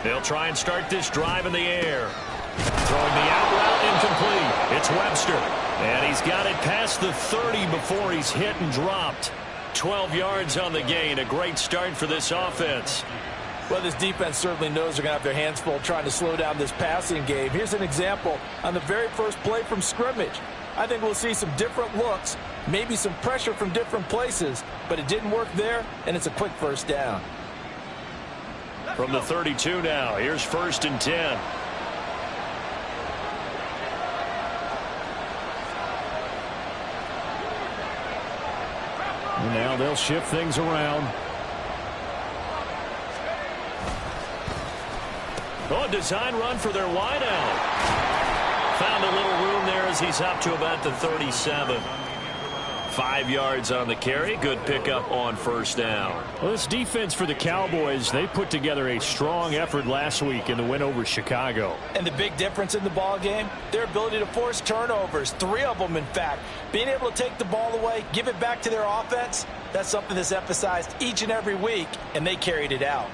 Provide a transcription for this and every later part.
They'll try and start this drive in the air. Throwing the out route incomplete. It's Webster. And he's got it past the 30 before he's hit and dropped. 12 yards on the gain. A great start for this offense. Well, this defense certainly knows they're going to have their hands full trying to slow down this passing game. Here's an example on the very first play from scrimmage. I think we'll see some different looks, maybe some pressure from different places, but it didn't work there, and it's a quick first down. From the 32 now, here's 1st and 10. And now they'll shift things around. Oh, design run for their wideout. Found a little room there as he's up to about the 37. 5 yards on the carry. Good pickup on 1st down. Well, this defense for the Cowboys, they put together a strong effort last week in the win over Chicago. And the big difference in the ball game, their ability to force turnovers, 3 of them in fact. Being able to take the ball away, give it back to their offense, that's something that's emphasized each and every week, and they carried it out.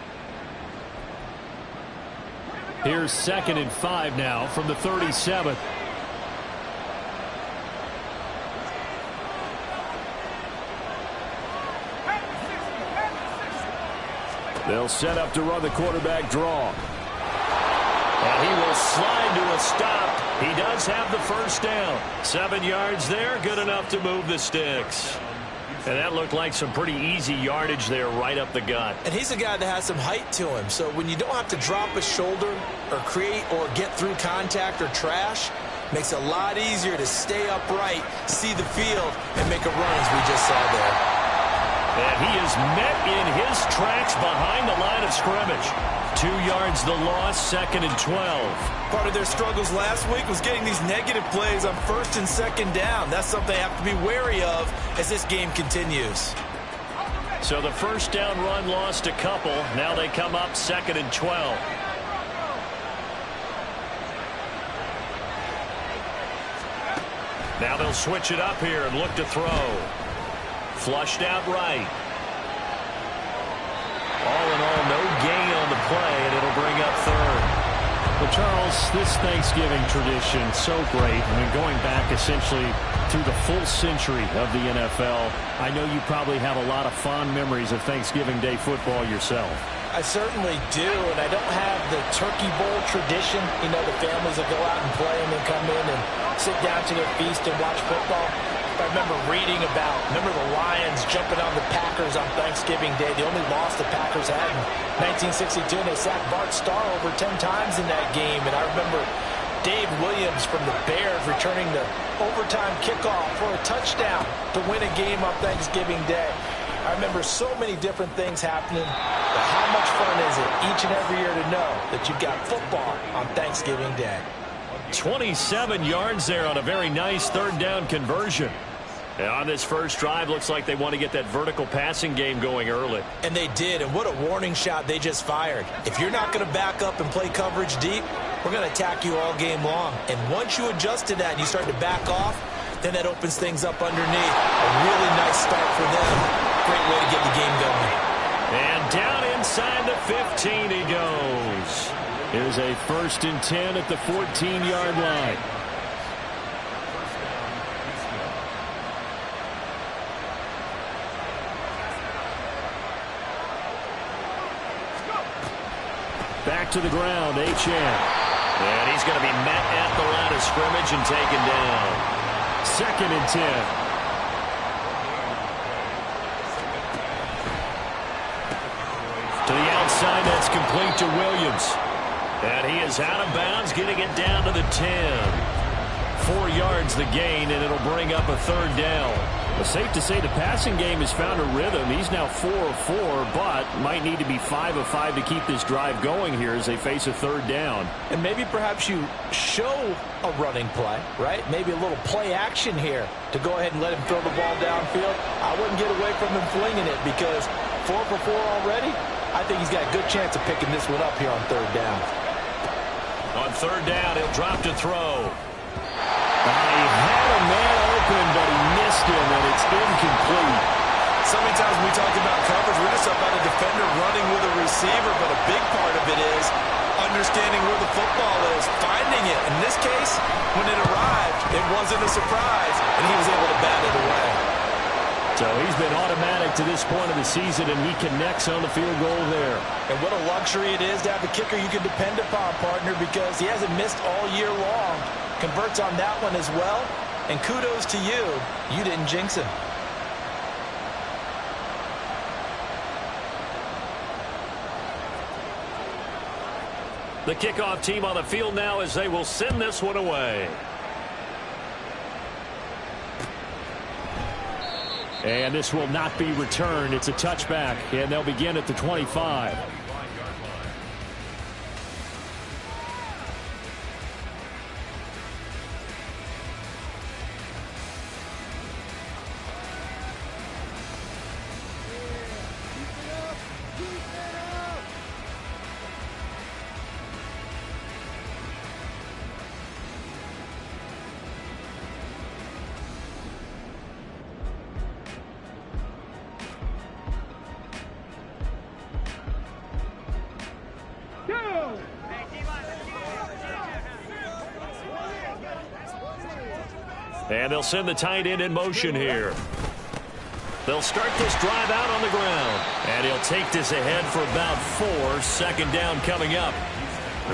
Here's 2nd and 5 now from the 37. They'll set up to run the quarterback draw. And he will slide to a stop. He does have the 1st down. 7 yards there, good enough to move the sticks. And that looked like some pretty easy yardage there right up the gut. And he's a guy that has some height to him. So when you don't have to drop a shoulder or create or get through contact or trash, makes it a lot easier to stay upright, see the field, and make a run as we just saw there. And he is met in his tracks behind the line of scrimmage. 2 yards the loss, 2nd and 12. Part of their struggles last week was getting these negative plays on 1st and 2nd down. That's something they have to be wary of as this game continues. So the 1st down run lost a couple. Now they come up 2nd and 12. Now they'll switch it up here and look to throw. Flushed out right. All in all, no gain on the play, and it'll bring up 3rd. Well, Charles, this Thanksgiving tradition, so great. I mean, going back essentially through the full century of the NFL, I know you probably have a lot of fond memories of Thanksgiving Day football yourself. I certainly do, and I don't have the Turkey Bowl tradition. You know, the families that go out and play and then come in and sit down to their feast and watch football. I remember reading about, the Lions jumping on the Packers on Thanksgiving Day. The only loss the Packers had in 1962, and they sacked Bart Starr over 10 times in that game. And I remember Dave Williams from the Bears returning the overtime kickoff for a touchdown to win a game on Thanksgiving Day. I remember so many different things happening, but how much fun is it each and every year to know that you've got football on Thanksgiving Day? 27 yards there on a very nice 3rd down conversion. And on this first drive, looks like they want to get that vertical passing game going early. And they did, and what a warning shot they just fired. If you're not going to back up and play coverage deep, we're going to attack you all game long. And once you adjust to that and you start to back off, then that opens things up underneath. A really nice start for them. Great way to get the game going. And down inside the 15 he goes. Here's a 1st and 10 at the 14-yard line. Back to the ground, H.N. And he's going to be met at the line of scrimmage and taken down. 2nd and 10. To the outside, that's complete to Williams. And he is out of bounds, getting it down to the 10. 4 yards the gain, and it'll bring up a 3rd down. It's safe to say the passing game has found a rhythm. He's now 4 of 4, but might need to be 5 of 5 to keep this drive going here as they face a 3rd down. And maybe perhaps you show a running play, right? Maybe a little play action here to go ahead and let him throw the ball downfield. I wouldn't get away from him flinging it because 4 for 4 already. I think he's got a good chance of picking this one up here on 3rd down. On 3rd down, he'll drop to throw. He had a man open, but he missed him, and it's incomplete. So many times when we talk about coverage, we're just talking about a defender running with a receiver, but a big part of it is understanding where the football is, finding it. In this case, when it arrived, it wasn't a surprise, and he was able to bat it away. So he's been automatic to this point of the season, and he connects on the field goal there. And what a luxury it is to have a kicker you can depend upon, partner, because he hasn't missed all year long. Converts on that one as well, and kudos to you. You didn't jinx him. The kickoff team on the field now as they will send this one away. And this will not be returned. It's a touchback, and they'll begin at the 25. And they'll send the tight end in motion here. They'll start this drive out on the ground. And he'll take this ahead for about 4. Second down coming up.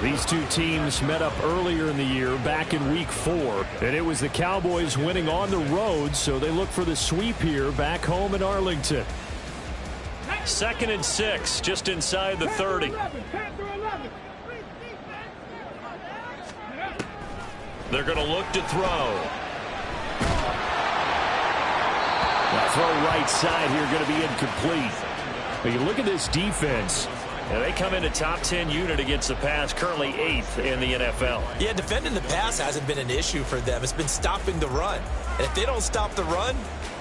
These two teams met up earlier in the year, back in Week 4. And it was the Cowboys winning on the road, so they look for the sweep here back home in Arlington. 2nd and 6, just inside the 30. They're going to look to throw. Throw right side here going to be incomplete. But you look at this defense. And they come in a top 10 unit against the pass, currently 8th in the NFL. Yeah, defending the pass hasn't been an issue for them. It's been stopping the run. And if they don't stop the run,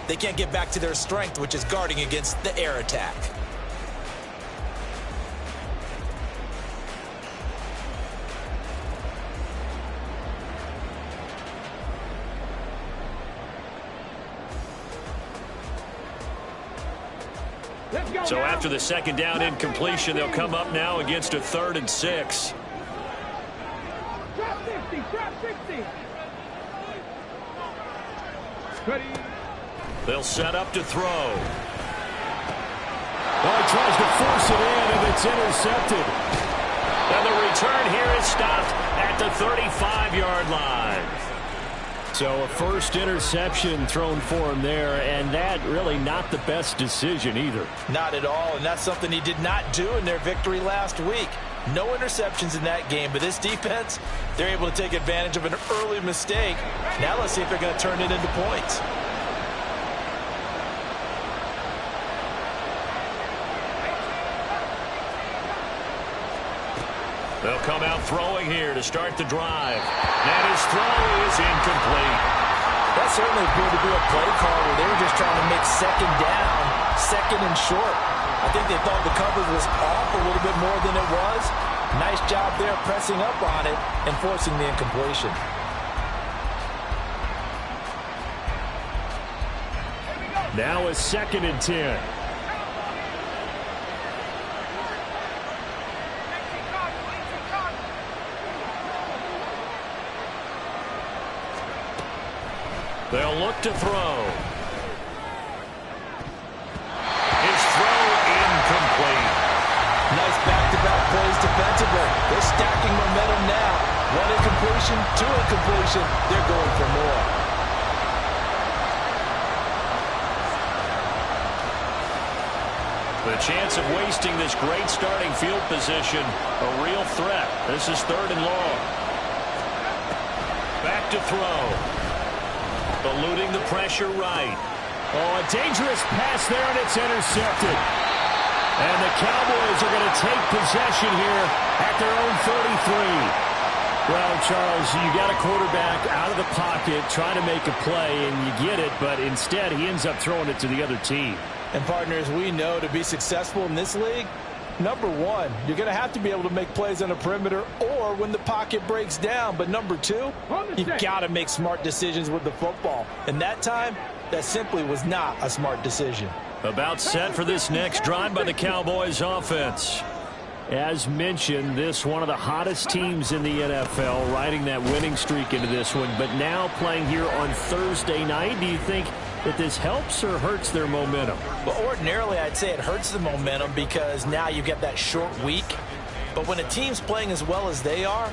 they can't get back to their strength, which is guarding against the air attack. So after the second down incompletion, they'll come up now against a 3rd and 6. They'll set up to throw. Well, he tries to force it in, and it's intercepted. And the return here is stopped at the 35-yard line. So a first interception thrown for him there, and that really not the best decision either. Not at all, and that's something he did not do in their victory last week. No interceptions in that game, but this defense, they're able to take advantage of an early mistake. Now let's see if they're going to turn it into points. They'll come out throwing here to start the drive. And his throw is incomplete. That certainly appeared to be a play call where they were just trying to make second down, second and short. I think they thought the coverage was off a little bit more than it was. Nice job there pressing up on it and forcing the incompletion. Now a 2nd and 10. They'll look to throw. His throw incomplete. Nice back-to-back plays defensively. They're stacking momentum now. 1 incompletion, 2 incompletion. They're going for more. The chance of wasting this great starting field position, a real threat. This is 3rd and long. Back to throw. Eluding the pressure right. Oh, a dangerous pass there, and it's intercepted. And the Cowboys are going to take possession here at their own 33. Well, Charles, you got a quarterback out of the pocket trying to make a play, and you get it, but instead he ends up throwing it to the other team. And partners, we know to be successful in this league, number one, you're going to have to be able to make plays on the perimeter or when the pocket breaks down. But number two, you've got to make smart decisions with the football. And that time, that simply was not a smart decision. About set for this next drive by the Cowboys offense. As mentioned, this one of the hottest teams in the NFL, riding that winning streak into this one, but now playing here on Thursday night. Do you think that this helps or hurts their momentum? Well, ordinarily, I'd say it hurts the momentum because now you get that short week. But when a team's playing as well as they are,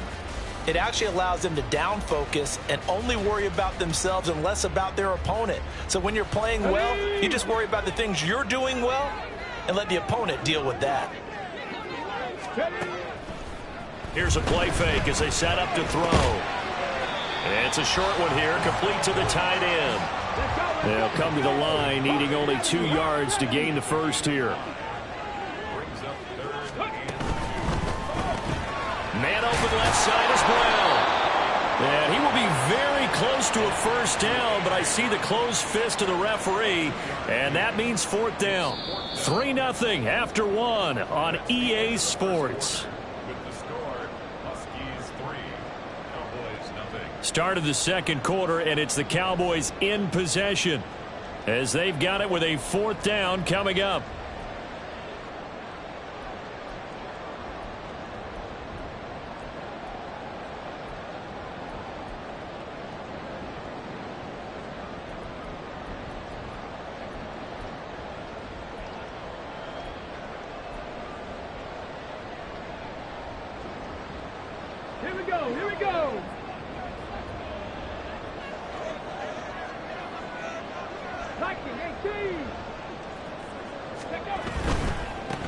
it actually allows them to down focus and only worry about themselves and less about their opponent. So when you're playing well, you just worry about the things you're doing well and let the opponent deal with that. Here's a play fake as they set up to throw. It's a short one here, complete to the tight end. They'll come to the line, needing only 2 yards to gain the first here. Man open left side is Brown. And he will be very close to a first down, but I see the closed fist of the referee, and that means 4th down. 3-0 after 1 on EA Sports. With the score, Huskies 3, Cowboys nothing. Start of the second quarter, and it's the Cowboys in possession as they've got it with a 4th down coming up. Here we go, here we go. Liking 18.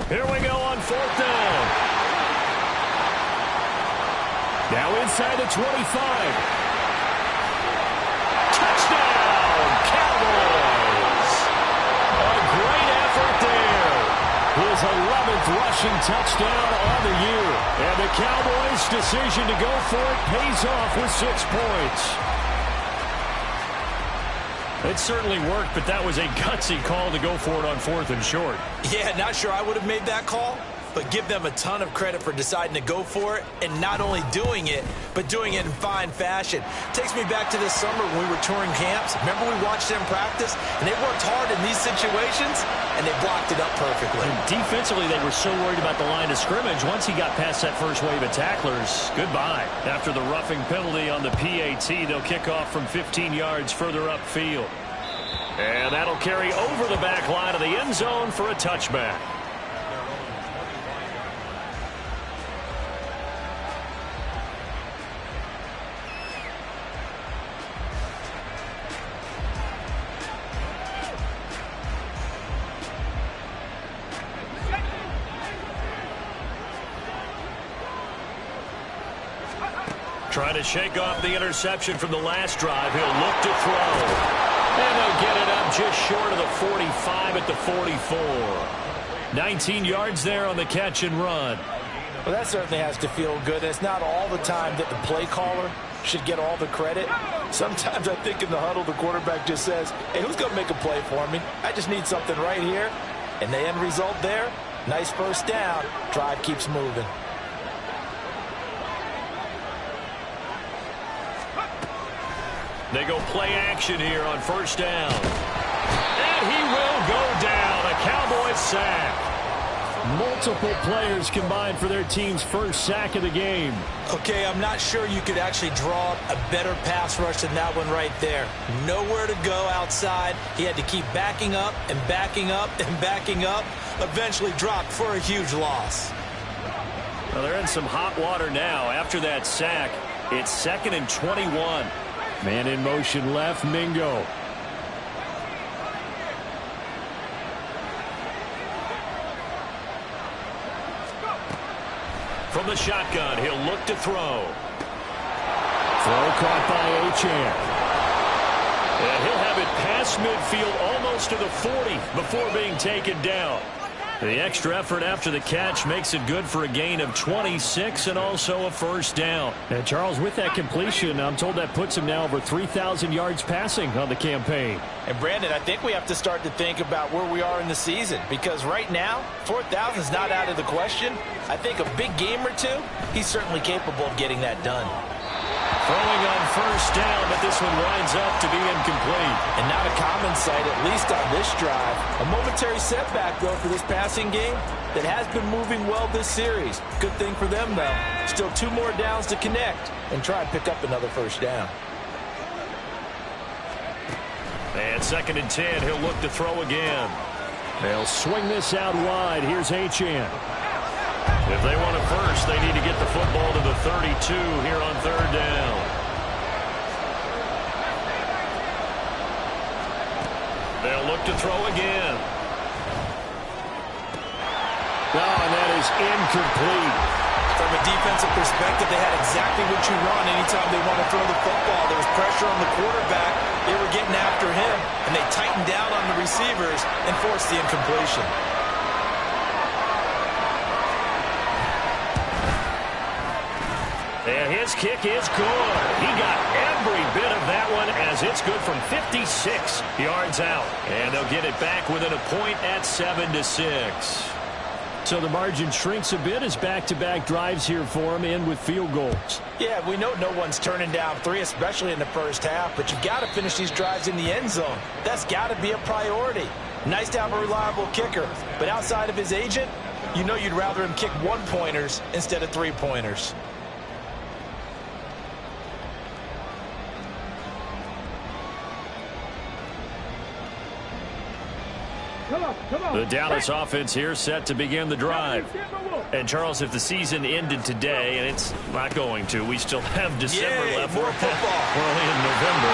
Here we go on 4th down. Now inside the 25. Touchdown, Cowboys. A great effort there. His 11th rushing touchdown on the year. And the Cowboys' decision to go for it pays off with 6 points. It certainly worked, but that was a gutsy call to go for it on 4th and short. Yeah, not sure I would have made that call, but give them a ton of credit for deciding to go for it and not only doing it, but doing it in fine fashion. Takes me back to this summer when we were touring camps. Remember we watched them practice, and they worked hard in these situations, and they blocked it up perfectly. And defensively, they were so worried about the line of scrimmage. Once he got past that first wave of tacklers, goodbye. After the roughing penalty on the PAT, they'll kick off from 15 yards further upfield. And that'll carry over the back line of the end zone for a touchback. Trying to shake off the interception from the last drive. He'll look to throw. And they'll get it up just short of the 45 at the 44. 19 yards there on the catch and run. Well, that certainly has to feel good. It's not all the time that the play caller should get all the credit. Sometimes I think in the huddle, the quarterback just says, hey, who's going to make a play for me? I just need something right here. And the end result there, nice first down. Drive keeps moving. They go play action here on first down. And he will go down. A Cowboys sack. Multiple players combined for their team's first sack of the game. Okay, I'm not sure you could actually draw a better pass rush than that one right there. Nowhere to go outside. He had to keep backing up and backing up and backing up. Eventually dropped for a huge loss. Well, they're in some hot water now. After that sack, it's 2nd and 21. Man in motion left, Mingo. From the shotgun, he'll look to throw. Throw caught by Achane. And he'll have it past midfield almost to the 40 before being taken down. The extra effort after the catch makes it good for a gain of 26 and also a first down. And Charles, with that completion, I'm told that puts him now over 3,000 yards passing on the campaign. And Brandon, I think we have to start to think about where we are in the season, because right now 4,000 is not out of the question. I think a big game or two, he's certainly capable of getting that done. Throwing on first down, but this one winds up to be incomplete. And not a common sight, at least on this drive. A momentary setback, though, for this passing game that has been moving well this series. Good thing for them, though. Still 2 more downs to connect and try and pick up another first down. And 2nd and 10, he'll look to throw again. They'll swing this out wide. Here's Achane. If they want it first, they need to get the football to the 32 here on 3rd down. They'll look to throw again. Oh, and that is incomplete. From a defensive perspective, they had exactly what you want anytime they want to throw the football. There was pressure on the quarterback. They were getting after him, and they tightened down on the receivers and forced the incompletion. And his kick is good. He got every bit of that one as it's good from 56 yards out. And they'll get it back within a point at 7-6. So the margin shrinks a bit as back-to-back drives here for him, end with field goals. Yeah, we know no one's turning down 3, especially in the first half, but you've got to finish these drives in the end zone. That's got to be a priority. Nice to have a reliable kicker, but outside of his agent, you know you'd rather him kick 1-pointers instead of 3-pointers. The Dallas offense here set to begin the drive. And, Charles, if the season ended today, and it's not going to, we still have December left. More football. We're only in November.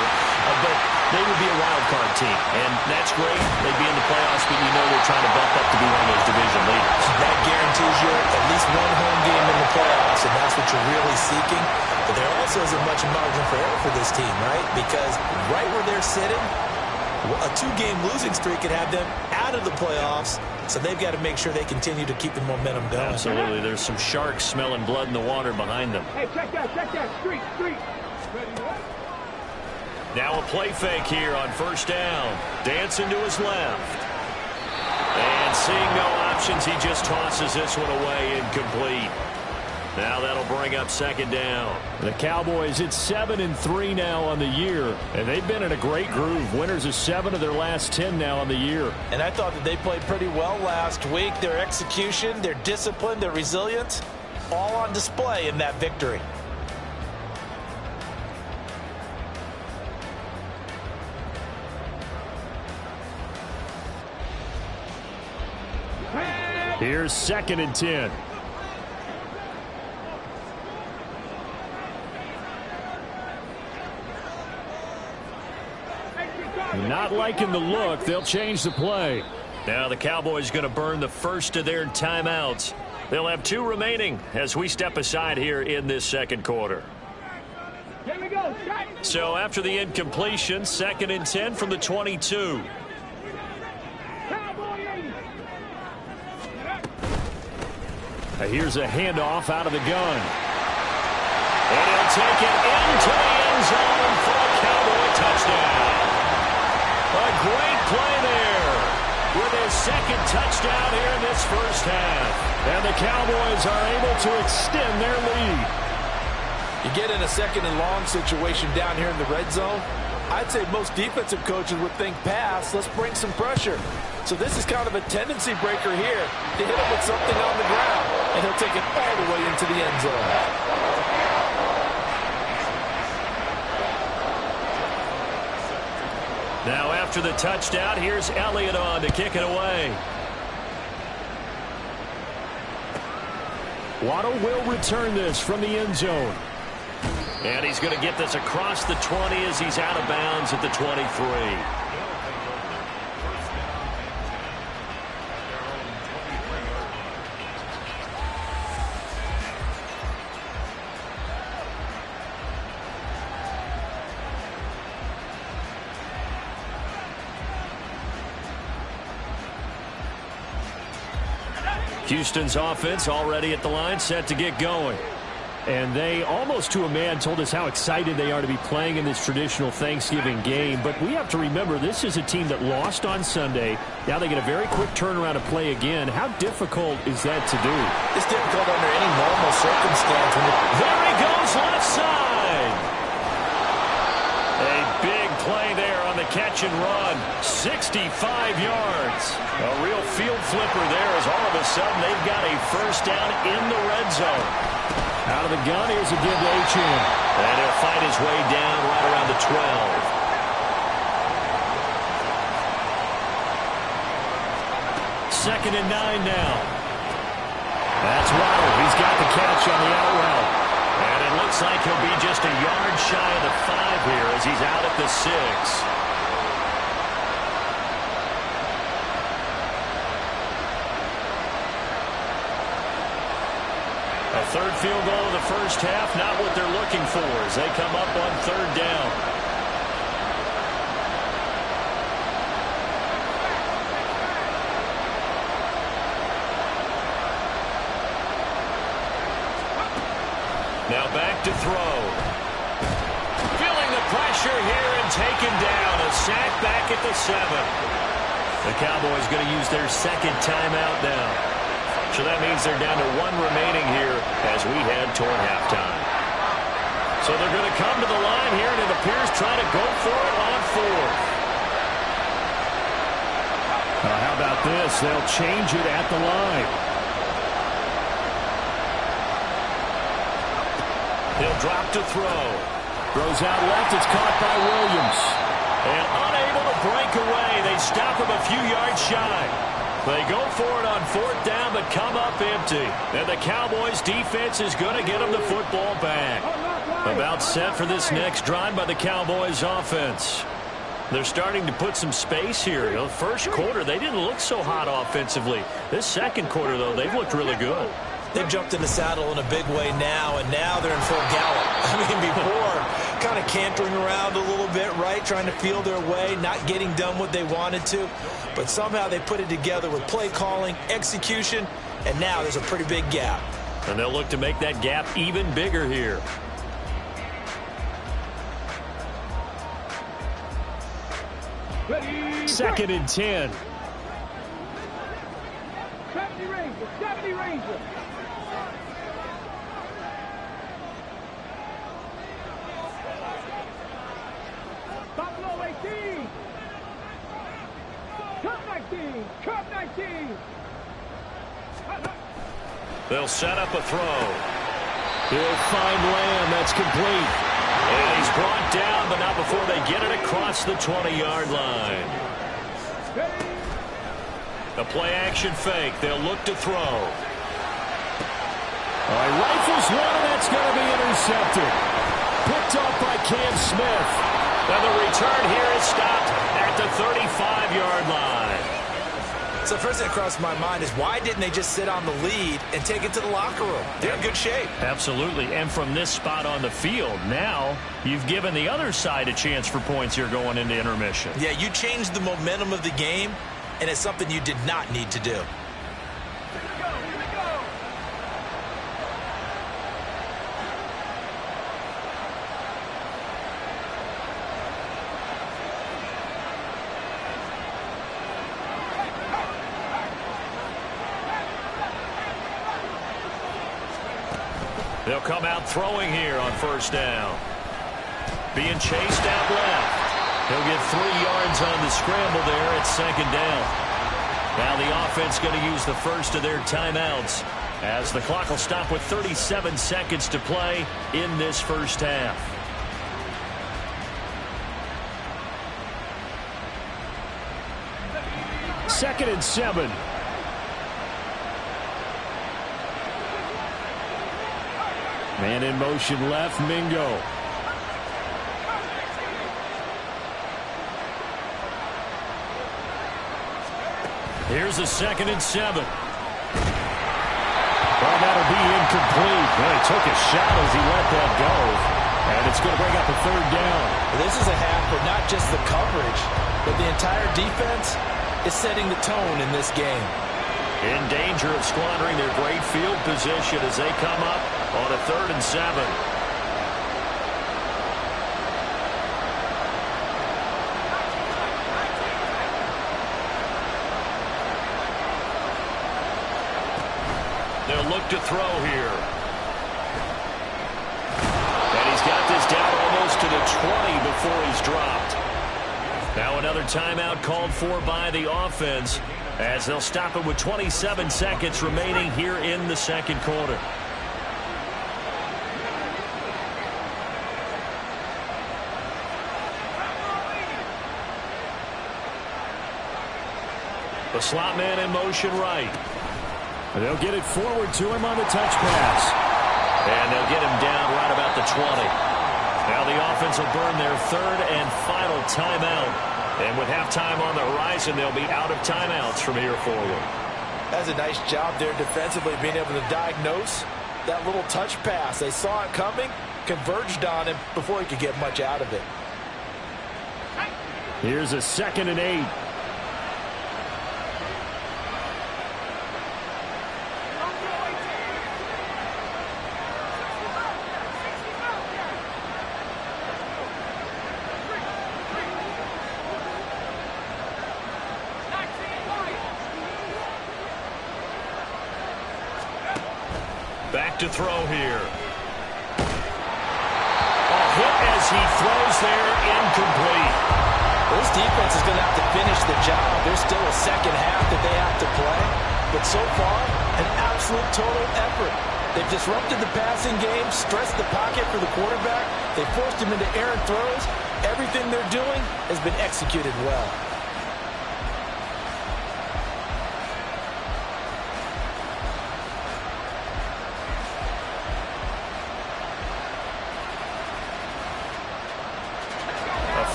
But they would be a wild card team. And that's great. They'd be in the playoffs, but you know they're trying to bump up to be one of those division leaders. That guarantees you at least 1 home game in the playoffs, and that's what you're really seeking. But there also isn't much margin for error for this team, right? Because right where they're sitting, a 2-game losing streak could have them out of the playoffs, so they've got to make sure they continue to keep the momentum going. Absolutely. There's some sharks smelling blood in the water behind them. Hey, check that, street. Now a play fake here on 1st down. Dancing to his left. And seeing no options, he just tosses this one away, incomplete. Now that'll bring up 2nd down. The Cowboys, it's 7-3 now on the year, and they've been in a great groove. Winners of 7 of their last 10 now on the year. And I thought that they played pretty well last week. Their execution, their discipline, their resilience, all on display in that victory. Here's 2nd and 10. Not liking the look. They'll change the play. Now the Cowboys going to burn the first of their timeouts. They'll have 2 remaining as we step aside here in this 2nd quarter. Here we go. So after the incompletion, 2nd and 10 from the 22. Here's a handoff out of the gun. And he'll take it into the end zone for a Cowboy touchdown. A great play there with his 2nd touchdown here in this first half. And the Cowboys are able to extend their lead. You get in a 2nd and long situation down here in the red zone, I'd say most defensive coaches would think pass, let's bring some pressure. So this is kind of a tendency breaker here to hit him with something on the ground, and he'll take it all the way into the end zone. Now after the touchdown, here's Elliott on to kick it away. Waddle will return this from the end zone. And he's going to get this across the 20 as he's out of bounds at the 23. Houston's offense already at the line, set to get going. And they, almost to a man, told us how excited they are to be playing in this traditional Thanksgiving game. But we have to remember, this is a team that lost on Sunday. Now they get a very quick turnaround to play again. How difficult is that to do? It's difficult under any normal circumstance. There he goes, left side. A big play there on the catch and run. 65 yards. A real field flipper there as all of a sudden they've got a first down in the red zone. Out of the gun, here's a give to H.M. And he'll fight his way down right around the 12. Second and 9 now. That's Waddle. He's got the catch on the out route. And it looks like he'll be just a yard shy of the 5 here as he's out at the 6. A third field goal in the first half, not what they're looking for as they come up on third down. Now back to throw. Feeling the pressure here and taken down. A sack back at the 7. The Cowboys going to use their second timeout now. So that means they're down to 1 remaining here as we head toward halftime. So they're going to come to the line here, and it appears trying to go for it on 4th. How about this? They'll change it at the line. He'll drop to throw. Throws out left. It's caught by Williams. And unable to break away. They stop him a few yards shy. They go for it on 4th down, but come up empty. And the Cowboys defense is going to get them the football back. About set for this next drive by the Cowboys offense. They're starting to put some space here. The first quarter, they didn't look so hot offensively. This second quarter, though, they've looked really good. They've jumped in the saddle in a big way now, and now they're in full gallop. I mean, before, kind of cantering around a little bit, right, trying to feel their way, not getting done what they wanted to. But somehow they put it together with play calling, execution, and now there's a pretty big gap. And they'll look to make that gap even bigger here. Second and 10. 70 Rangers, 70 Rangers. Buffalo 18. Cup 19, Cup 19. They'll set up a throw. He'll find Lamb. That's complete. And he's brought down, but not before they get it across the 20-yard line. A play-action fake. They'll look to throw. He rifles one, and that's going to be intercepted. Picked off by Cam Smith. Now the return here is stopped at the 35-yard line. So first thing that crossed my mind is why didn't they just sit on the lead and take it to the locker room? They're in good shape. Absolutely. And from this spot on the field, now you've given the other side a chance for points here going into intermission. Yeah, you changed the momentum of the game, and it's something you did not need to do. They'll come out throwing here on first down. Being chased out left. He'll get 3 yards on the scramble there at second down. Now the offense going to use the first of their timeouts as the clock will stop with 37 seconds to play in this first half. Second and 7. Man in motion left, Mingo. Here's a second and 7. Well, that'll be incomplete. Well, he took a shot as he let that go. And it's going to bring up a third down. This is a half where not just the coverage, but the entire defense is setting the tone in this game. In danger of squandering their great field position as they come up on a 3rd and 7. They'll look to throw here. And he's got this down almost to the 20 before he's dropped. Now another timeout called for by the offense as they'll stop it with 27 seconds remaining here in the second quarter. The slot man in motion right. They'll get it forward to him on the touch pass. And they'll get him down right about the 20. Now the offense will burn their third and final timeout. And with halftime on the horizon, they'll be out of timeouts from here forward. That's a nice job there defensively, being able to diagnose that little touch pass. They saw it coming, converged on him before he could get much out of it. Here's a 2nd and 8. Back to throw here. A hit as he throws there, incomplete. This defense is going to have to finish the job. There's still a second half that they have to play. But so far, an absolute total effort. They've disrupted the passing game, stressed the pocket for the quarterback. They forced him into errant throws. Everything they're doing has been executed well.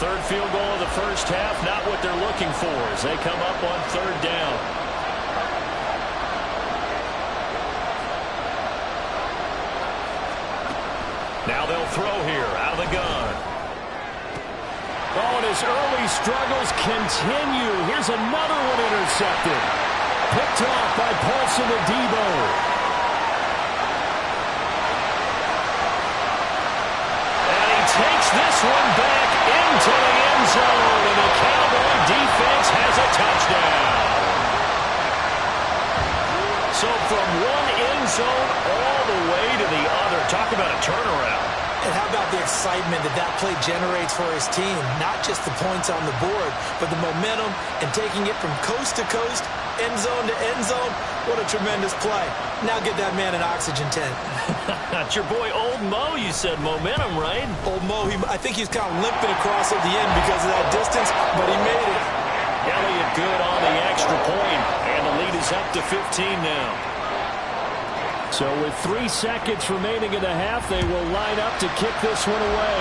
Third field goal of the first half, not what they're looking for as they come up on 3rd down. Now they'll throw here out of the gun. Oh, and his early struggles continue. Here's another one intercepted. Picked off by Paulson Adebo. Takes this one back into the end zone, and the Cowboy defense has a touchdown. So from one end zone all the way to the other. Talk about a turnaround. And how about the excitement that that play generates for his team? Not just the points on the board, but the momentum and taking it from coast to coast, end zone to end zone. What a tremendous play. Now get that man an oxygen tent. That's your boy Old Mo. You said momentum, right? Old Mo, I think he's kind of limping across at the end because of that distance, but he made it. Elliott good on the extra point, and the lead is up to 15 now. So with 3 seconds remaining in the half, they will line up to kick this one away.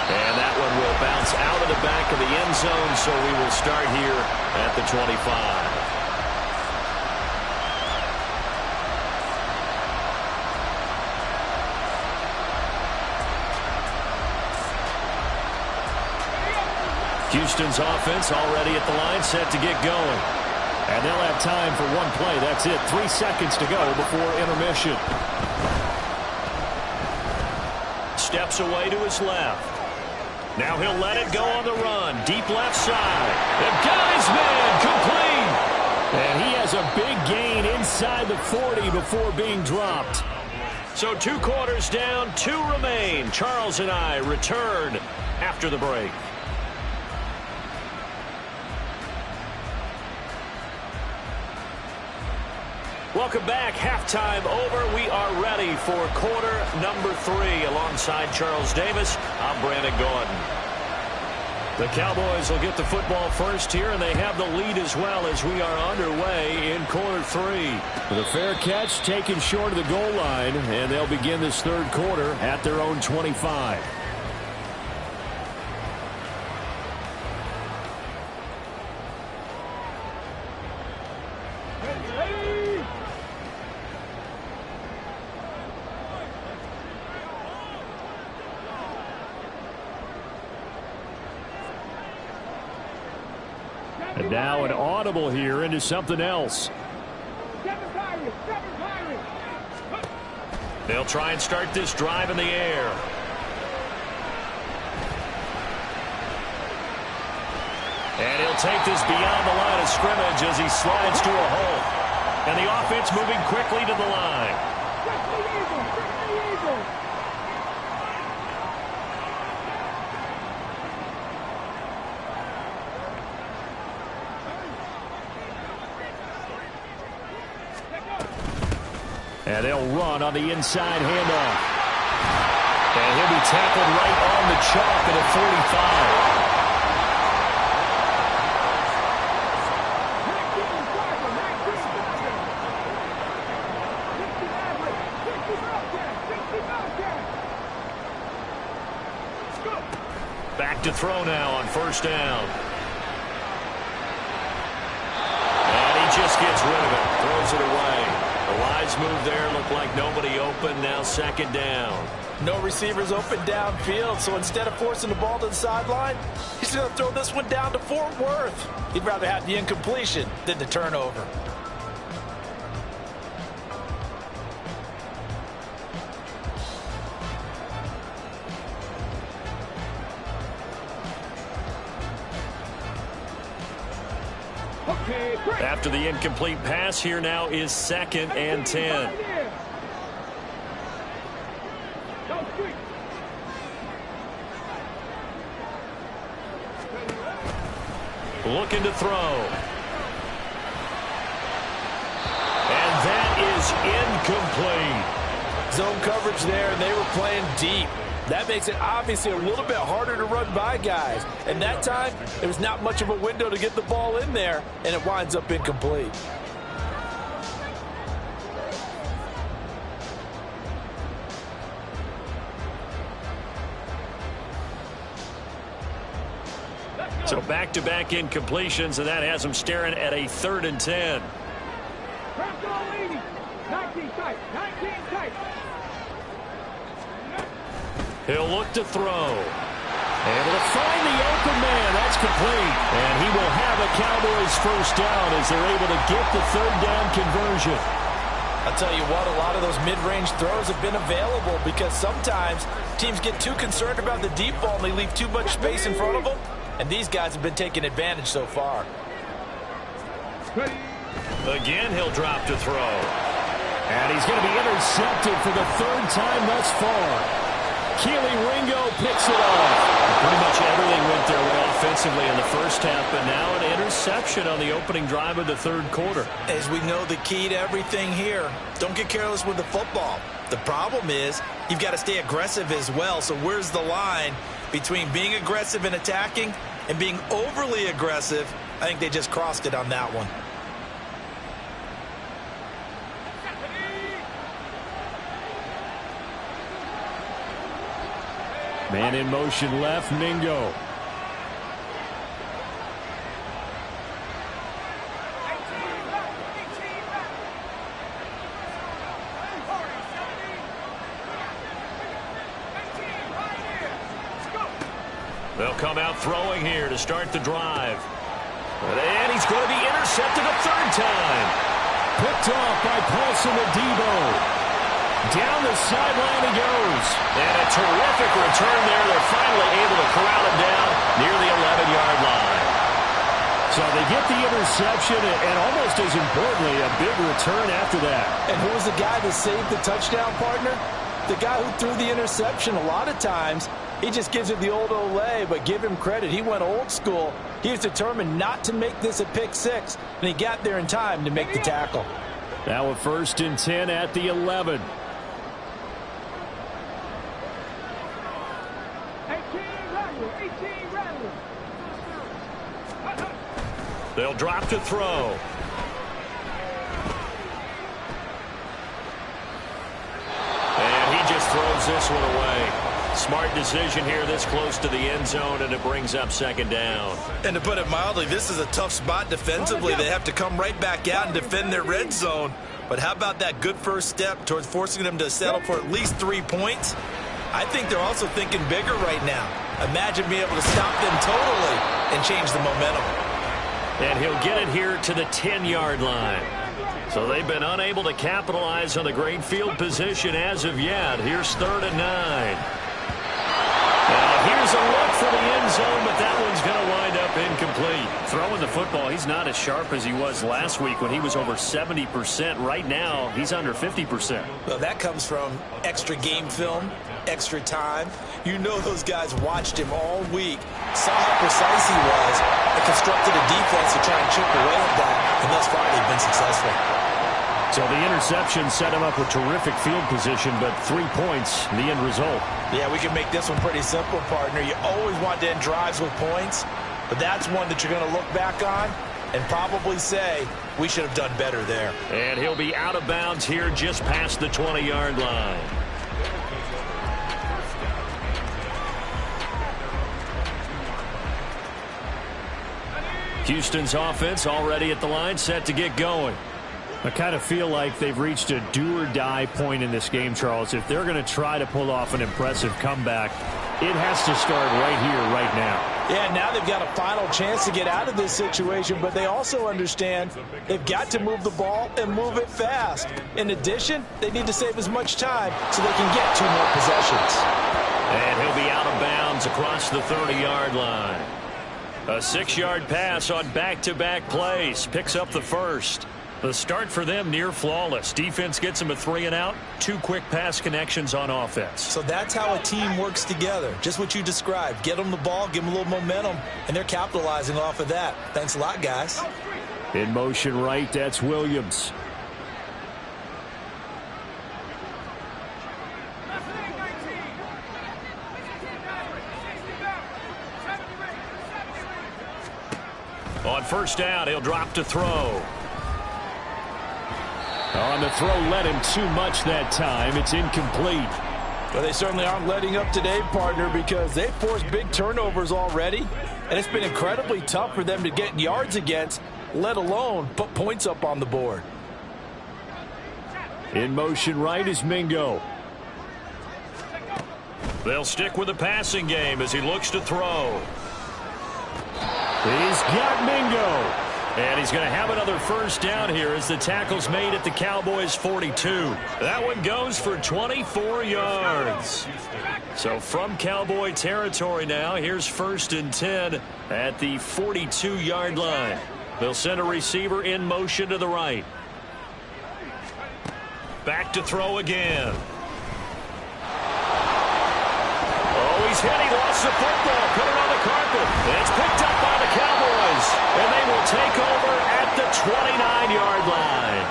And that one will bounce out of the back of the end zone, so we will start here at the 25. Houston's offense already at the line, set to get going. And they'll have time for one play. That's it. 3 seconds to go before intermission. Steps away to his left. Now he'll let it go on the run. Deep left side. The guy's man complete. And he has a big gain inside the 40 before being dropped. So 2 quarters down, 2 remain. Charles and I return after the break. Welcome back. Halftime over. We are ready for quarter number 3. Alongside Charles Davis, I'm Brandon Gordon. The Cowboys will get the football first here, and they have the lead as well as we are underway in quarter 3. The fair catch taken short of the goal line, and they'll begin this third quarter at their own 25. And now an audible here into something else. They'll try and start this drive in the air. And he'll take this beyond the line of scrimmage as he slides to a hole. And the offense moving quickly to the line. And they'll run on the inside handoff. And he'll be tackled right on the chalk at the 45. Back to throw now on first down. And he just gets rid of it. Throws it away. A wise move there. Looked like nobody open. Now second down. No receivers open downfield, so instead of forcing the ball to the sideline, he's going to throw this one down to Fort Worth. He'd rather have the incompletion than the turnover. After the incomplete pass, here now is 2nd and 10. Looking to throw. And that is incomplete. Zone coverage there, and they were playing deep. That makes it obviously a little bit harder to run by guys. And that time, there was not much of a window to get the ball in there, and it winds up incomplete. So back-to-back incompletions, and that has them staring at a 3rd and 10. 19 tight, 19 tight. He'll look to throw. Able to find the open man. That's complete. And he will have a Cowboys first down as they're able to get the 3rd down conversion. I'll tell you what, a lot of those mid-range throws have been available because sometimes teams get too concerned about the deep ball and they leave too much space in front of them. And these guys have been taking advantage so far. Again, he'll drop to throw. And he's going to be intercepted for the 3rd time thus far. Keely Ringo picks it off. Pretty much everything went their way offensively in the first half, but now an interception on the opening drive of the 3rd quarter. As we know, the key to everything here, don't get careless with the football. The problem is you've got to stay aggressive as well. So where's the line between being aggressive and attacking and being overly aggressive? I think they just crossed it on that one. Man in motion left, Mingo. They'll come out throwing here to start the drive. And he's going to be intercepted a 3rd time. Picked off by Paulson Adebo. Down the sideline he goes. And a terrific return there. They're finally able to corral him down near the 11-yard line. So they get the interception, and almost as importantly, a big return after that. And who was the guy that saved the touchdown, partner? The guy who threw the interception. A lot of times, he just gives it the old Olay, but give him credit. He went old school. He was determined not to make this a pick 6, and he got there in time to make the tackle. Now a 1st and 10 at the 11. They'll drop to throw. And he just throws this one away. Smart decision here this close to the end zone, and it brings up 2nd down. And to put it mildly, this is a tough spot defensively. They have to come right back out and defend their red zone. But how about that good first step towards forcing them to settle for at least 3 points? I think they're also thinking bigger right now. Imagine being able to stop them totally and change the momentum. And he'll get it here to the 10-yard line. So they've been unable to capitalize on the great field position as of yet. Here's 3rd and 9. Here's a look for the end zone, but that one's going to wind up incomplete. Throwing the football, he's not as sharp as he was last week when he was over 70%. Right now, he's under 50%. Well, that comes from extra game film, extra time. You know those guys watched him all week, saw how precise he was, and constructed a defense to try and chip away at that, and thus far they've been successful. So the interception set him up with terrific field position, but 3 points, the end result. Yeah, we can make this one pretty simple, partner. You always want to end drives with points, but that's one that you're going to look back on and probably say, we should have done better there. And he'll be out of bounds here just past the 20-yard line. Houston's offense already at the line, set to get going. I kind of feel like they've reached a do-or-die point in this game, Charles. If they're going to try to pull off an impressive comeback, it has to start right here, right now. Yeah, now they've got a final chance to get out of this situation, but they also understand they've got to move the ball and move it fast. In addition, they need to save as much time so they can get 2 more possessions. And he'll be out of bounds across the 30-yard line. A 6-yard pass on back-to-back plays. Picks up the first. The start for them near flawless. Defense gets them a 3-and-out. 2 quick pass connections on offense. So that's how a team works together. Just what you described. Get them the ball, give them a little momentum, and they're capitalizing off of that. Thanks a lot, guys. In motion right, that's Williams. On first down, he'll drop to throw. On the throw, let him too much that time. It's incomplete. Well, they certainly aren't letting up today, partner, because they've forced big turnovers already, and it's been incredibly tough for them to get yards against, let alone put points up on the board. In motion right is Mingo. They'll stick with the passing game as he looks to throw. He's got Mingo. And he's going to have another first down here as the tackle's made at the Cowboys' 42. That one goes for 24 yards. So from Cowboy territory now, here's 1st and 10 at the 42-yard line. They'll send a receiver in motion to the right. Back to throw again. Oh, he's hit. He lost the football. Put it on the carpet. It's picked up by the Cowboys. And they will take over at the 29-yard line.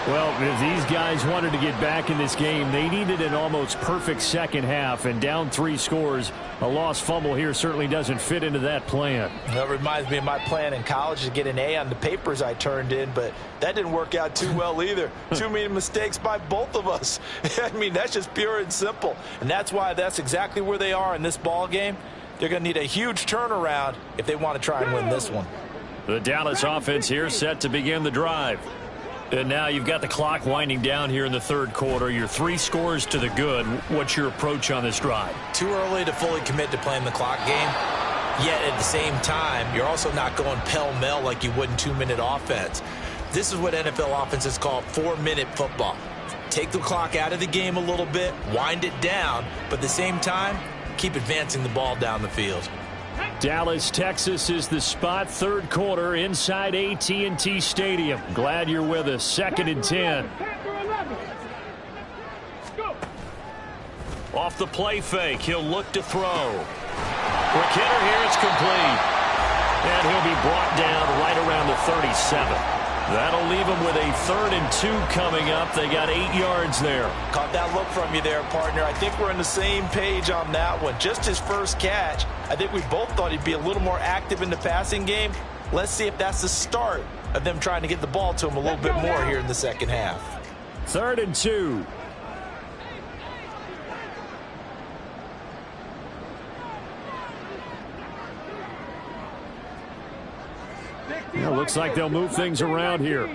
Well, if these guys wanted to get back in this game, they needed an almost perfect second half, and down 3 scores. A lost fumble here certainly doesn't fit into that plan. That reminds me of my plan in college to get an A on the papers I turned in, but that didn't work out too well either. Too many mistakes by both of us. I mean, that's just pure and simple. And that's why that's exactly where they are in this ball game. They're going to need a huge turnaround if they want to try and win this one. The Dallas offense here set to begin the drive. And now you've got the clock winding down here in the 3rd quarter. You're 3 scores to the good. What's your approach on this drive? Too early to fully commit to playing the clock game. Yet at the same time, you're also not going pell-mell like you would in 2-minute offense. This is what NFL offenses call 4-minute football. Take the clock out of the game a little bit, wind it down, but at the same time, keep advancing the ball down the field. Dallas, Texas is the spot. 3rd quarter inside AT&T Stadium. Glad you're with us. 2nd and 10. Off the play fake, he'll look to throw. Quick hitter here, it's complete. And he'll be brought down right around the 37. That'll leave them with a 3rd and 2 coming up. They got 8 yards there. Caught that look from you there, partner. I think we're on the same page on that one. Just his first catch. I think we both thought he'd be a little more active in the passing game. Let's see if that's the start of them trying to get the ball to him a little bit more here in the second half. 3rd and 2. Yeah, looks like they'll move things around here.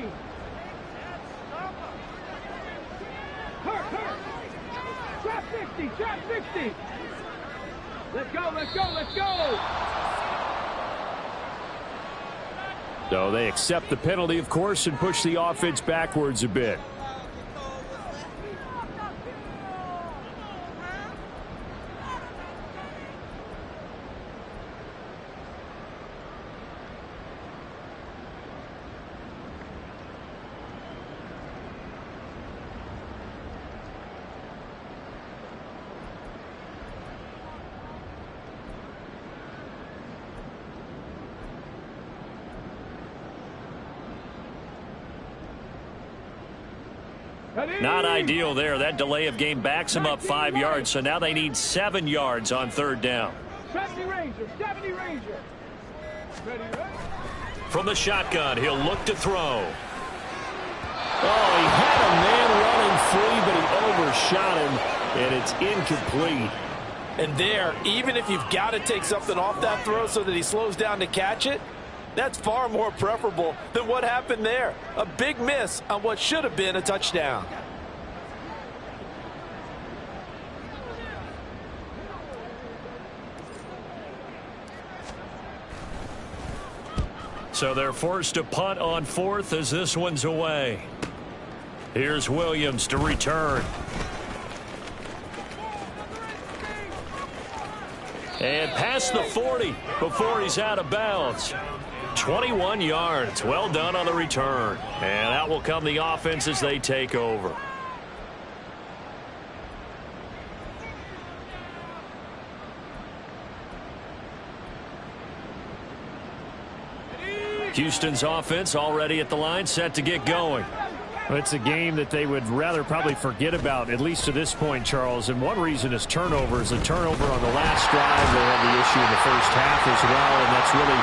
Trap 50, trap 50. Let's go, let's go, let's go. So they accept the penalty, of course, and push the offense backwards a bit. Not ideal there. That delay of game backs them up 5 yards, so now they need 7 yards on third down. 70 Ranger, 70 Ranger. Ready, From the shotgun, he'll look to throw. Oh, he had a man running free, but he overshot him, and it's incomplete. And there, even if you've got to take something off that throw so that he slows down to catch it, that's far more preferable than what happened there. A big miss on what should have been a touchdown. So they're forced to punt on fourth as this one's away. Here's Williams to return. And past the 40 before he's out of bounds. 21 yards. Well done on the return. And out will come the offense as they take over. Houston's offense already at the line, set to get going. It's a game that they would rather probably forget about, at least to this point, Charles. And one reason is turnovers. A turnover on the last drive. They had the issue in the first half as well, and that's really,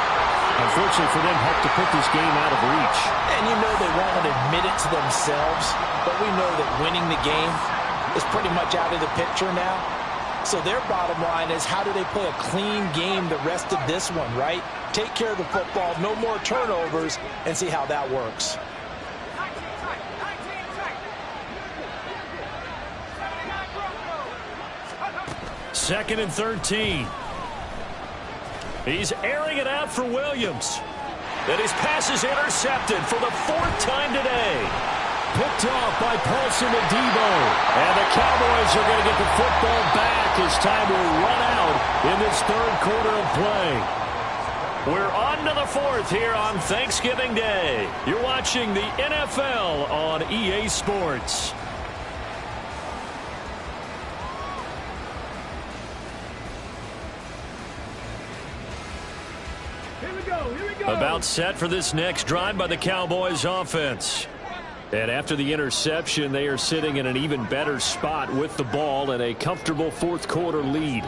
unfortunately for them, helped to put this game out of reach. And you know they won't admit it to themselves, but we know that winning the game is pretty much out of the picture now. So their bottom line is, how do they play a clean game the rest of this one, right? Take care of the football, no more turnovers, and see how that works. Second and 13. He's airing it out for Williams. And his pass is intercepted for the 4th time today. Picked off by Paulson and Debo. And the Cowboys are going to get the football back as time will run out in this third quarter of play. We're on to the 4th here on Thanksgiving Day. You're watching the NFL on EA Sports. About set for this next drive by the Cowboys offense. And after the interception, they are sitting in an even better spot with the ball and a comfortable fourth quarter lead.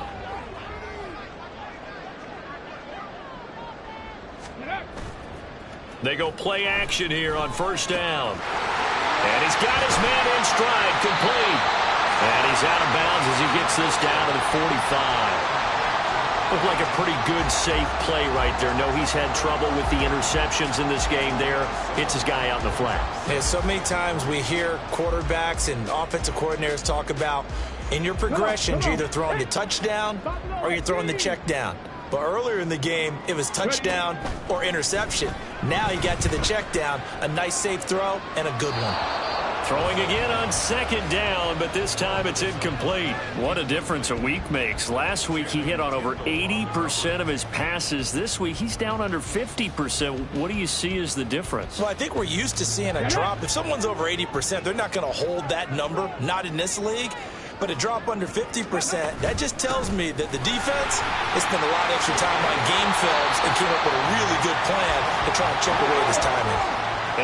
They go play action here on first down. And he's got his man in stride, complete. And he's out of bounds as he gets this down to the 45. Looked like a pretty good, safe play right there. No, he's had trouble with the interceptions in this game there. Hits his guy out in the flat. Yeah, so many times we hear quarterbacks and offensive coordinators talk about, in your progressions, you're either throwing the touchdown or you're throwing the check down. But earlier in the game, it was touchdown or interception. Now he got to the check down, a nice safe throw, and a good one. Throwing again on second down, but this time it's incomplete. What a difference a week makes. Last week he hit on over 80% of his passes. This week he's down under 50%. What do you see as the difference? Well, I think we're used to seeing a drop. If someone's over 80%, they're not going to hold that number, not in this league. But a drop under 50%, that just tells me that the defense has spent a lot of extra time on game films and came up with a really good plan to try and chip away this timing.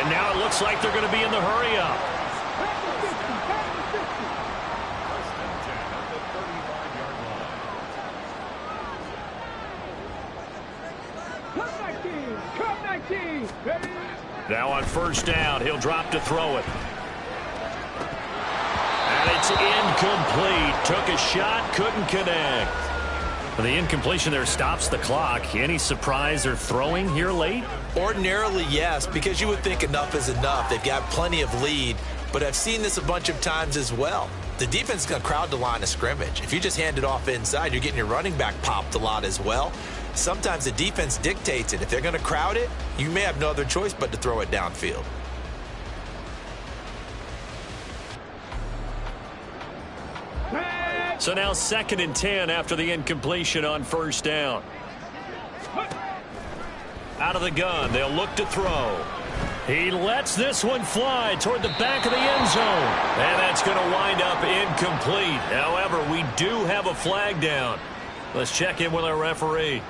And now it looks like they're going to be in the hurry-up. Now on first down, he'll drop to throw it. And it's incomplete. Took a shot, couldn't connect. The incompletion there stops the clock. Any surprise they're throwing here late? Ordinarily, yes, because you would think enough is enough. They've got plenty of lead, but I've seen this a bunch of times as well. The defense is going to crowd the line of scrimmage. If you just hand it off inside, you're getting your running back popped a lot as well. Sometimes the defense dictates it. If they're going to crowd it, you may have no other choice but to throw it downfield. So now 2nd and 10 after the incompletion on first down. Out of the gun, they'll look to throw. He lets this one fly toward the back of the end zone. And that's going to wind up incomplete. However, we do have a flag down. Let's check in with our referee.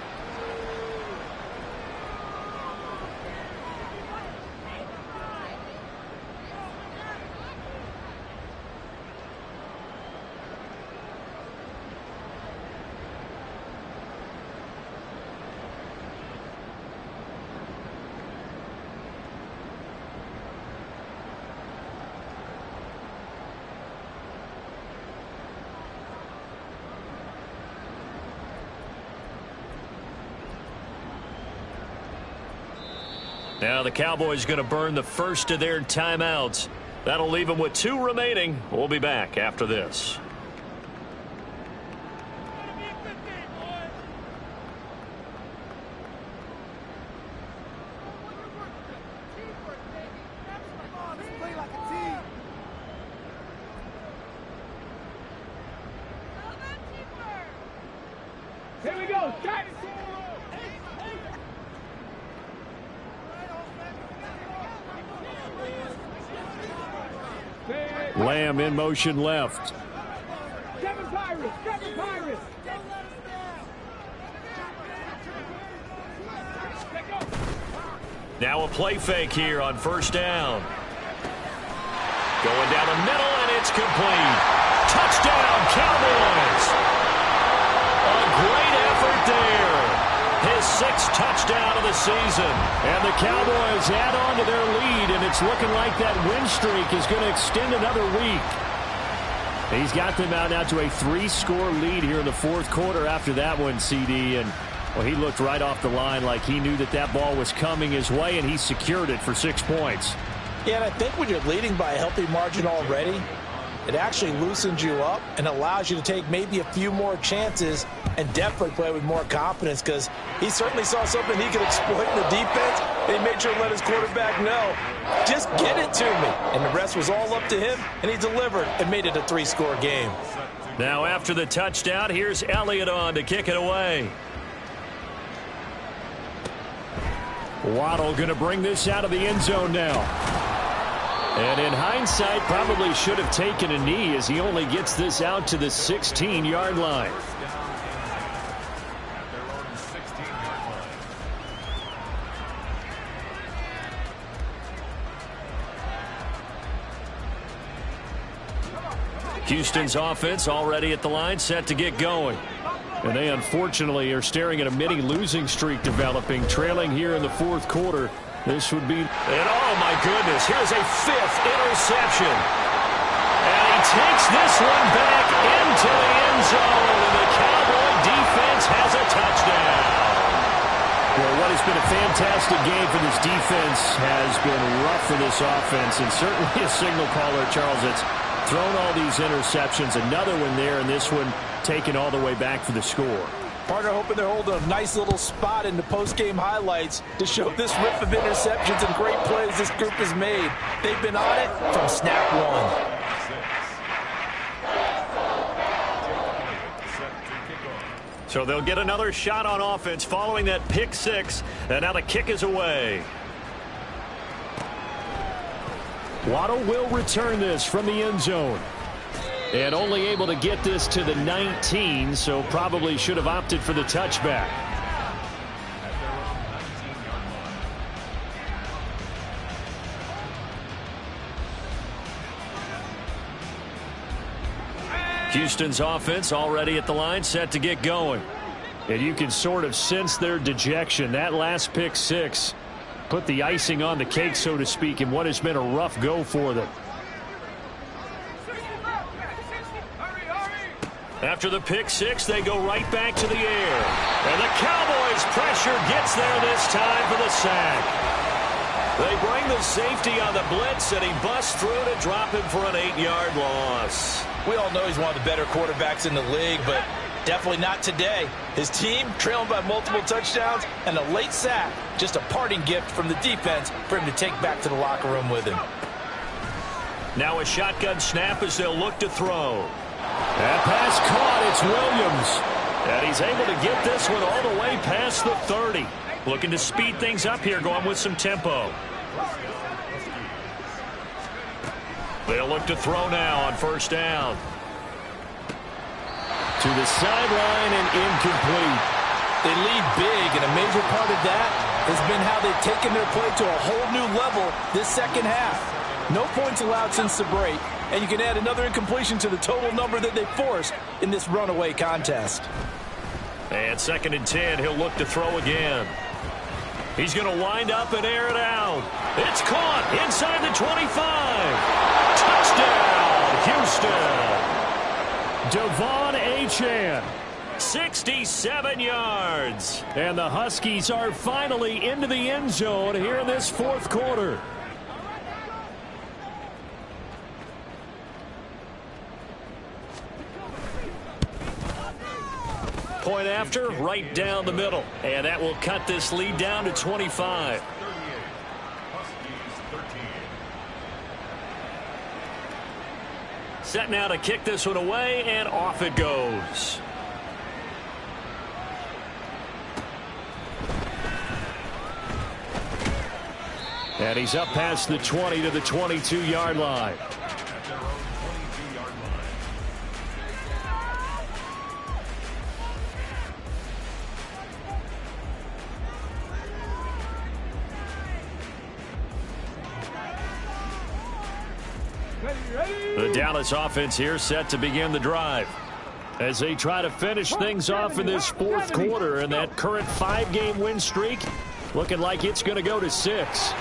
Now the Cowboys going to burn the first of their timeouts. That'll leave them with 2 remaining. We'll be back after this. Here we go. Shot. Lamb in motion left. Kevin Pirates. Kevin Pirates. Now a play fake here on first down. Going down the middle, and it's complete. Touchdown, Cowboys. A great effort there. His 6th touchdown of the season. And the Cowboys add on to their lead, and it's looking like that win streak is going to extend another week. He's got them out now to a 3-score lead here in the 4th quarter after that one, CD. And, well, he looked right off the line like he knew that that ball was coming his way, and he secured it for 6 points. Yeah, and I think when you're leading by a healthy margin already, it actually loosens you up and allows you to take maybe a few more chances and definitely play with more confidence, because he certainly saw something he could exploit in the defense, and he made sure to let his quarterback know, just get it to me. And the rest was all up to him, and he delivered and made it a 3-score game. Now after the touchdown, here's Elliott on to kick it away. Waddle going to bring this out of the end zone now. And in hindsight, probably should have taken a knee as he only gets this out to the 16-yard line. Houston's offense already at the line, set to get going. And they unfortunately are staring at a mini losing streak developing, trailing here in the 4th quarter. This would be... And oh my goodness, here's a 5th interception. And he takes this one back into the end zone, and the Cowboy defense has a touchdown. Well, what has been a fantastic game for this defense has been rough for this offense, and certainly a signal caller, Charles, that's thrown all these interceptions. Another one there, and this one taken all the way back for the score. Partner hoping they're holding a nice little spot in the post-game highlights to show this rip of interceptions and great plays this group has made. They've been on it from snap one. So they'll get another shot on offense following that pick 6, and now the kick is away. Waddle will return this from the end zone. And only able to get this to the 19, so probably should have opted for the touchback. Houston's offense already at the line, set to get going. And you can sort of sense their dejection. That last pick 6 put the icing on the cake, so to speak, in what has been a rough go for them. After the pick 6, they go right back to the air. And the Cowboys' pressure gets there this time for the sack. They bring the safety on the blitz, and he busts through to drop him for an 8-yard loss. We all know he's one of the better quarterbacks in the league, but definitely not today. His team trailing by multiple touchdowns, and a late sack, just a parting gift from the defense for him to take back to the locker room with him. Now a shotgun snap as they'll look to throw. That pass caught. It's Williams. And he's able to get this one all the way past the 30. Looking to speed things up here, going with some tempo. They'll look to throw now on first down. To the sideline and incomplete. They lead big, and a major part of that has been how they've taken their play to a whole new level this second half. No points allowed since the break, and you can add another incompletion to the total number that they forced in this runaway contest. And 2nd and 10, he'll look to throw again. He's going to wind up and air it out. It's caught inside the 25. Touchdown, Houston. Devon Achane 67 yards. And the Huskies are finally into the end zone here in this fourth quarter. Point after, right down the middle. And that will cut this lead down to 25. Set now to kick this one away, and off it goes. And he's up past the 20 to the 22-yard line. The Dallas offense here set to begin the drive as they try to finish things off in this fourth quarter, and that current 5-game win streak looking like it's going to go to 6.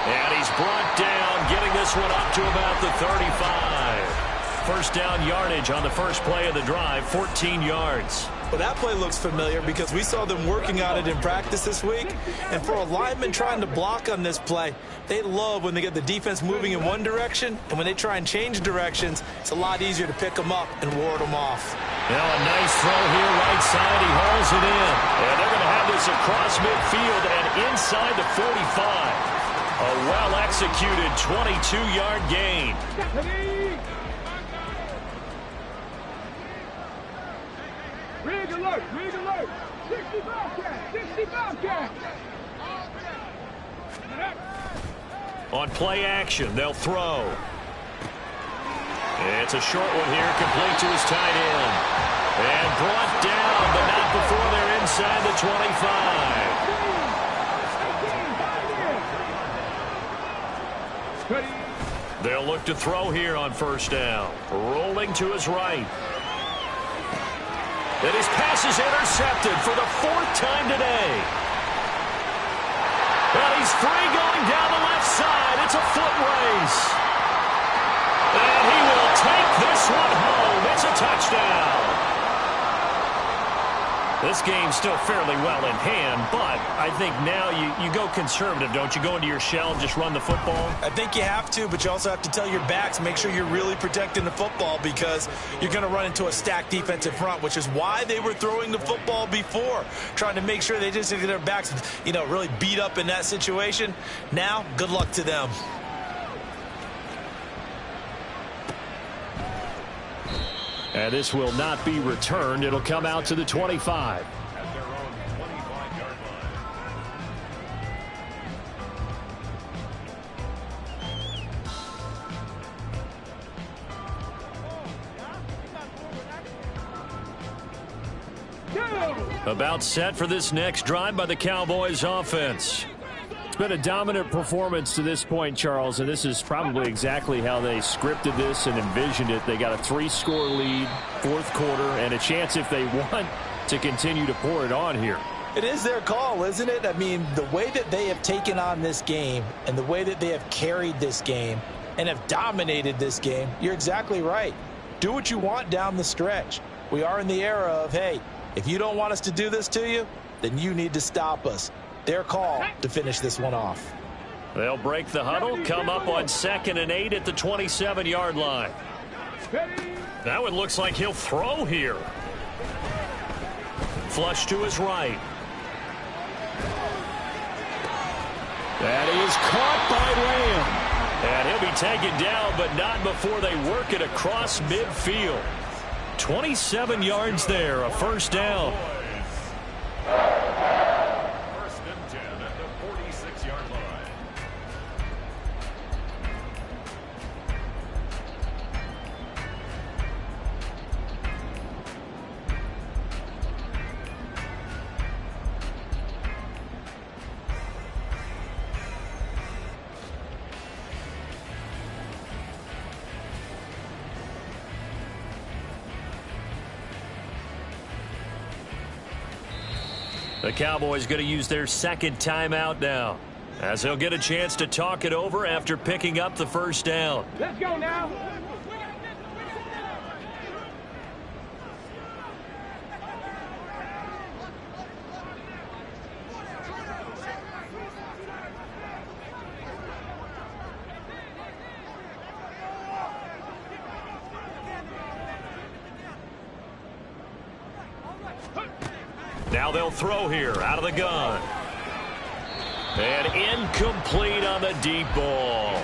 And he's brought down, getting this one up to about the 35. First down yardage on the first play of the drive, 14 yards. Well, that play looks familiar because we saw them working on it in practice this week. And for a lineman trying to block on this play, they love when they get the defense moving in one direction. And when they try and change directions, it's a lot easier to pick them up and ward them off. Now a nice throw here, right side. He hauls it in. And they're going to have this across midfield and inside the 45. A well-executed 22-yard gain. Rig alert, rig alert. 60 Bobcats, 60 Bobcats. On play action, they'll throw. It's a short one here, complete to his tight end. And brought down, but not before they're inside the 25. They'll look to throw here on first down. Rolling to his right. And his pass is intercepted for the 4th time today. And he's free going down the left side. It's a foot race. And he will take this one home. It's a touchdown. This game's still fairly well in hand, but I think now you go conservative, don't you? Go into your shell and just run the football? I think you have to, but you also have to tell your backs, make sure you're really protecting the football because you're going to run into a stacked defensive front, which is why they were throwing the football before, trying to make sure they just get their backs, really beat up in that situation. Now, good luck to them. And this will not be returned. It'll come out to the 25. At their own 25-yard line. About set for this next drive by the Cowboys offense. It's been a dominant performance to this point, Charles, and this is probably exactly how they scripted this and envisioned it. They got a 3-score lead, fourth quarter, and a chance if they want to continue to pour it on here. It is their call, isn't it? I mean, the way that they have taken on this game and the way that they have carried this game and have dominated this game, you're exactly right. Do what you want down the stretch. We are in the era of, hey, if you don't want us to do this to you, then you need to stop us. Their call to finish this one off. They'll break the huddle, come up on 2nd and 8 at the 27-yard line. That one looks like he'll throw here. Flush to his right. That is caught by And Lamb. he'll be taken down, but not before they work it across midfield. 27 yards there, a first down. First and 10 at the 46-yard line. The Cowboys going to use their second timeout now, as they'll get a chance to talk it over after picking up the first down. Let's go now. Now they'll throw here out of the gun. And incomplete on the deep ball.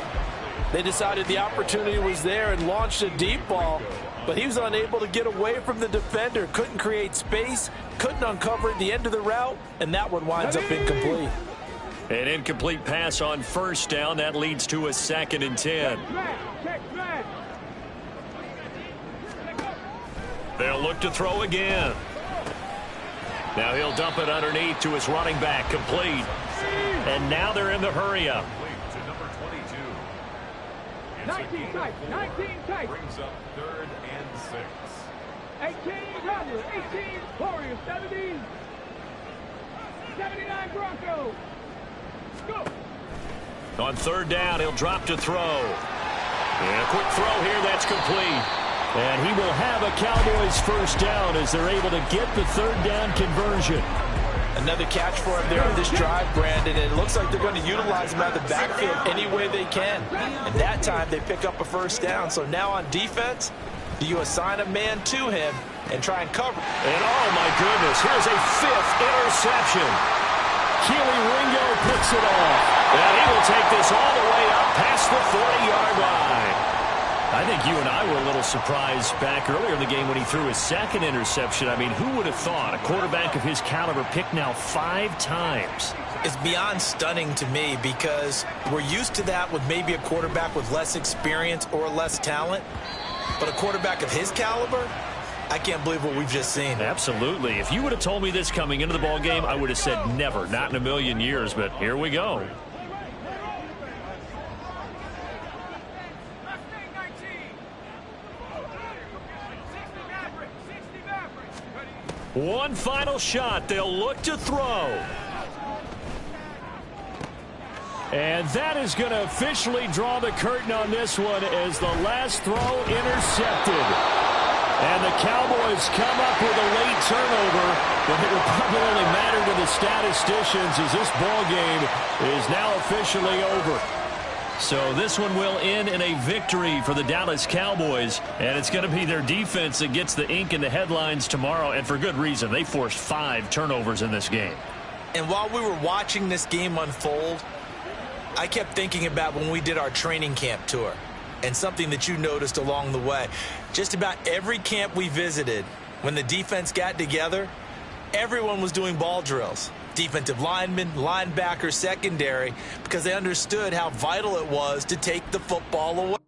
They decided the opportunity was there and launched a deep ball, but he was unable to get away from the defender, couldn't create space, couldn't uncover at the end of the route, and that one winds up incomplete. An incomplete pass on first down. That leads to a 2nd and 10. They'll look to throw again. Now he'll dump it underneath to his running back, complete. And now they're in the hurry-up. To number 22. 19 tight, 19 tight. Brings up 3rd and 6. 18 Rebel, 18 Warriors, 70, 79 Broncos. Go. On 3rd down, he'll drop to throw. And a quick throw here, that's complete. And he will have a Cowboys first down as they're able to get the 3rd down conversion. Another catch for him there on this drive, Brandon, and it looks like they're going to utilize him out of the backfield any way they can. And that time they pick up a first down. So now on defense, do you assign a man to him and try and cover? And oh my goodness, here's a 5th interception. Keely Ringo picks it off. And he will take this all the way up past the 40-yard line. I think you and I were a little surprised back earlier in the game when he threw his 2nd interception. I mean, who would have thought a quarterback of his caliber picked now 5 times? It's beyond stunning to me because we're used to that with maybe a quarterback with less experience or less talent. But a quarterback of his caliber, I can't believe what we've just seen. Absolutely. If you would have told me this coming into the ball game, I would have said never, not in a million years. But here we go. One final shot. They'll look to throw. And that is going to officially draw the curtain on this one as the last throw intercepted. And the Cowboys come up with a late turnover, but it will probably only matter to the statisticians as this ball game is now officially over. So this one will end in a victory for the Dallas Cowboys, and it's going to be their defense that gets the ink in the headlines tomorrow, and for good reason. They forced 5 turnovers in this game. And while we were watching this game unfold, I kept thinking about when we did our training camp tour and something that you noticed along the way. Just about every camp we visited, when the defense got together, everyone was doing ball drills. Defensive linemen, linebackers, secondary, because they understood how vital it was to take the football away.